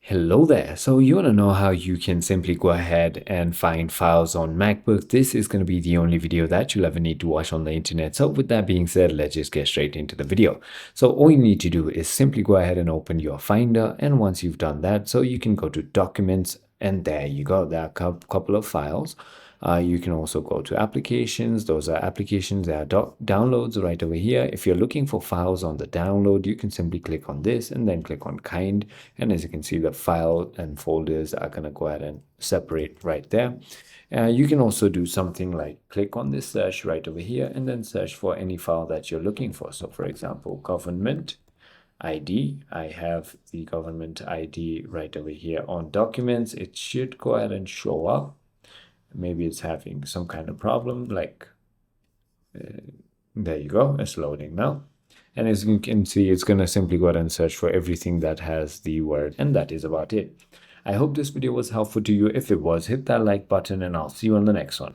Hello there. So you want to know how you can simply go ahead and find files on MacBook. This is going to be the only video that you'll ever need to watch on the internet. So with that being said, let's just get straight into the video. So all you need to do is simply go ahead and open your Finder. And once you've done that, so you can go to Documents, and there you go. There are a couple of files. You can also go to applications. Those are applications. There are downloads right over here. If you're looking for files on the download, you can simply click on this and then click on kind. And as you can see, the file and folders are going to go ahead and separate right there. You can also do something like click on this search right over here and then search for any file that you're looking for. So for example, government ID. I have the government ID right over here on documents. It should go ahead and show up. Maybe it's having some kind of problem, like there you go, it's loading now. And as you can see, it's going to simply go ahead and search for everything that has the word, and that is about it. I hope this video was helpful to you. If it was, hit that like button, and I'll see you on the next one.